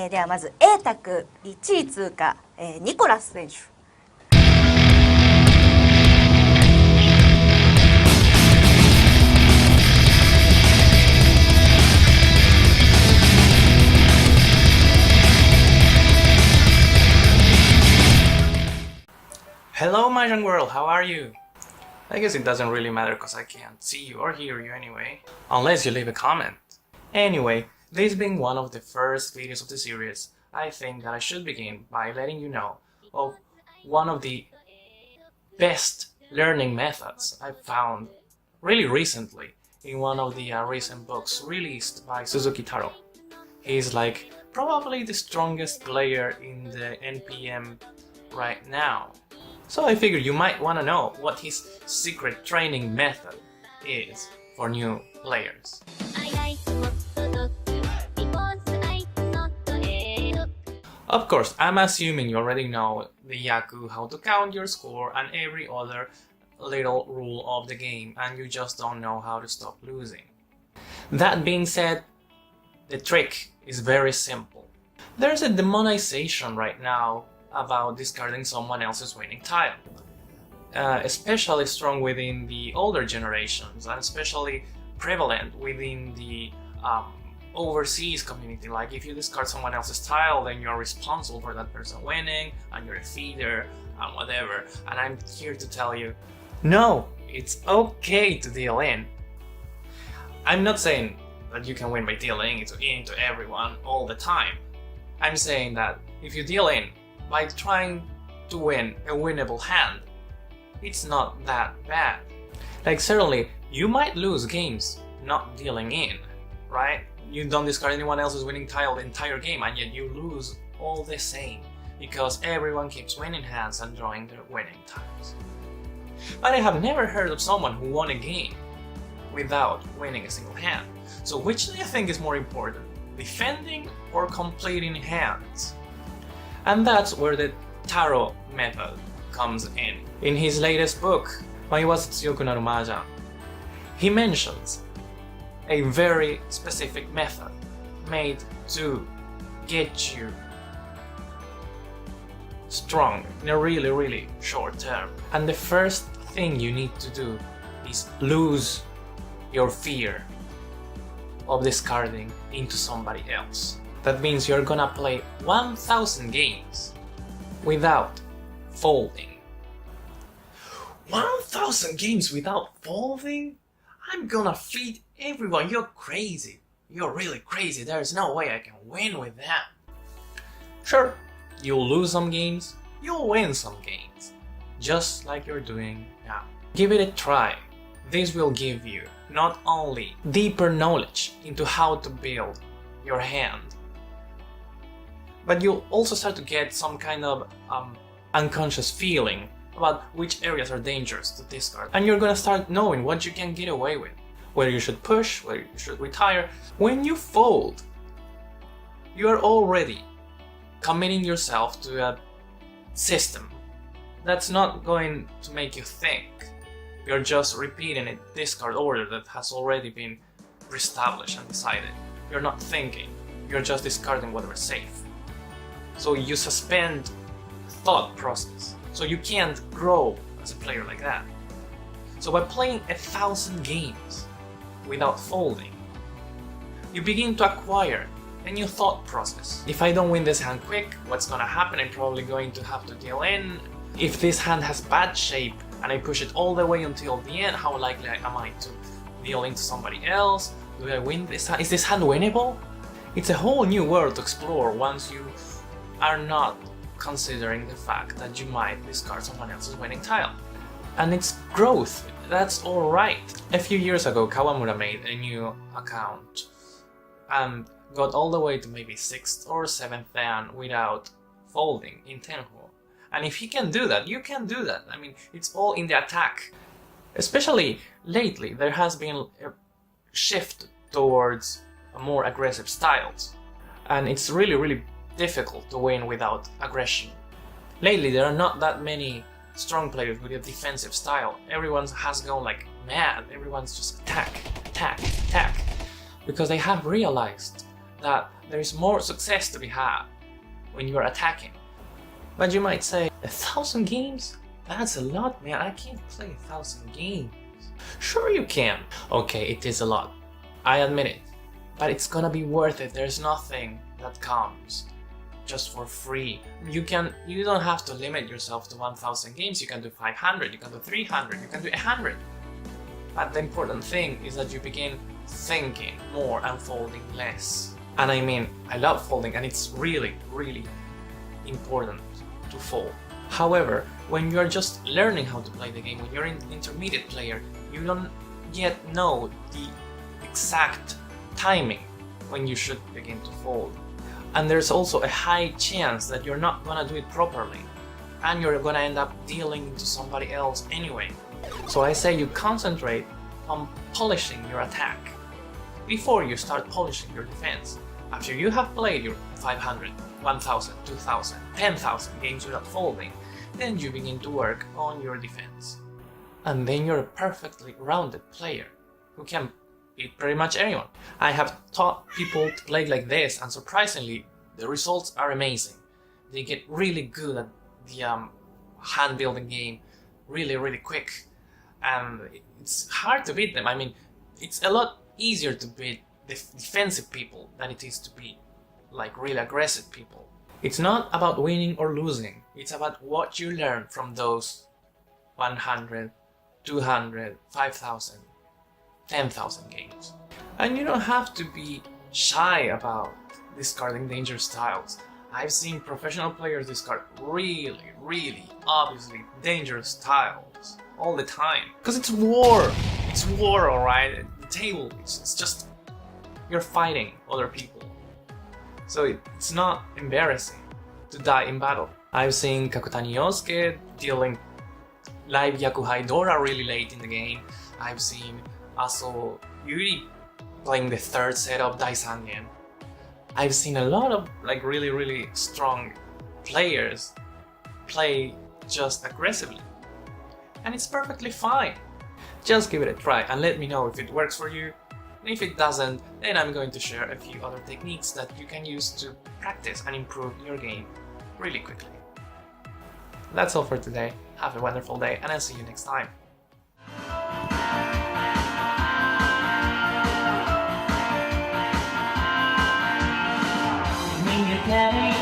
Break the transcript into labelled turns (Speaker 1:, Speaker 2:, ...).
Speaker 1: ではまず A 択1位通過、ニコラス選手。
Speaker 2: Hello Mahjong world, how are you? I guess it doesn't really matter because I can't see you or hear you anyway, unless you leave a comment. Anyway, this being one of the first videos of the series, I think that I should begin by letting you know of one of the best learning methods I found really recently in one of the recent books released by Suzuki Taro. He's like probably the strongest player in the NPM right now. So I figured you might want to know what his secret training method is for new players. Of course, I'm assuming you already know the Yaku, how to count your score and every other little rule of the game, and you just don't know how to stop losing. That being said, the trick is very simple. There's a demonization right now about discarding someone else's winning tile. Especially strong within the older generations and especially prevalent within the overseas community. Like if you discard someone else's tile, then you're responsible for that person winning and you're a feeder and whatever. And I'm here to tell you, no, it's okay to deal in. I'm not saying that you can win by dealing into everyone all the time. I'm saying that if you deal in by trying to win a winnable hand, it's not that bad. Like certainly, you might lose games not dealing in, right? You don't discard anyone else's winning tile the entire game and yet you lose all the same because everyone keeps winning hands and drawing their winning tiles. But I have never heard of someone who won a game without winning a single hand. So which do you think is more important, defending or completing hands? And that's where the Taro method comes in. In his latest book, Maiwaza Tsuyoku Naru Mahjong, he mentions a very specific method made to get you strong in a really short term. And the first thing you need to do is lose your fear of discarding into somebody else. That means you're gonna play 1000 games without folding. 1000 games without folding? I'm gonna feed everyone. You're crazy. You're really crazy. There's no way I can win with that. Sure, you'll lose some games, you'll win some games, just like you're doing now. Give it a try. This will give you not only deeper knowledge into how to build your hand, but you'll also start to get some kind of unconscious feeling about which areas are dangerous to discard. And you're gonna start knowing what you can get away with, where you should push, where you should retire. When you fold, you're already committing yourself to a system that's not going to make you think. You're just repeating a discard order that has already been established and decided. You're not thinking, you're just discarding whatever's safe. So you suspend thought process. So you can't grow as a player like that. So by playing 1000 games without folding, you begin to acquire a new thought process. If I don't win this hand quick, what's gonna happen? I'm probably going to have to deal in. If this hand has bad shape and I push it all the way until the end, how likely am I to deal into somebody else? Do I win this hand? Is this hand winnable? It's a whole new world to explore once you are not considering the fact that you might discard someone else's winning tile. And it's growth, that's alright. A few years ago, Kawamura made a new account and got all the way to maybe 6th or 7th dan without folding in Tenhu. And if he can do that, you can do that. I mean, it's all in the attack. Especially lately, there has been a shift towards more aggressive styles. And it's really difficult to win without aggression. Lately, there are not that many strong players with a defensive style. Everyone has gone like mad. Everyone's just attack. Because they have realized that there is more success to be had when you are attacking. But you might say, 1,000 games? That's a lot, man. I can't play 1,000 games. Sure you can. Okay, it is a lot. I admit it. But it's gonna be worth it. There's nothing that comes just for free. You don't have to limit yourself to 1,000 games. You can do 500, you can do 300, you can do 100. But the important thing is that you begin thinking more and folding less. And I mean, I love folding, and it's really, really important to fold. However, when you're just learning how to play the game, when you're an intermediate player, you don't yet know the exact timing when you should begin to fold. And there's also a high chance that you're not gonna do it properly, and you're gonna end up dealing to somebody else anyway. So I say you concentrate on polishing your attack before you start polishing your defense. After you have played your 500, 1,000, 2,000, 10,000 games without folding, then you begin to work on your defense. And then you're a perfectly rounded player who can beat pretty much anyone. I have taught people to play like this, and surprisingly, the results are amazing. They get really good at the hand building game really, really quick. And it's hard to beat them. I mean, it's a lot easier to beat defensive people than it is to beat like really aggressive people. It's not about winning or losing. It's about what you learn from those 100, 200, 5,000, 10,000 games. And you don't have to be shy about discarding dangerous tiles. I've seen professional players discard really, really obviously dangerous tiles all the time. Because it's war! It's war, alright? The table, it's just you're fighting other people. So it's not embarrassing to die in battle. I've seen Kakutani Yosuke dealing live Yakuhai Dora really late in the game. I've seen Aso Yuri playing the third set of Daisangen. I've seen a lot of like really, really strong players play just aggressively. And it's perfectly fine. Just give it a try and let me know if it works for you. And if it doesn't, then I'm going to share a few other techniques that you can use to practice and improve your game really quickly. That's all for today. Have a wonderful day, and I'll see you next time.
Speaker 3: Daddy.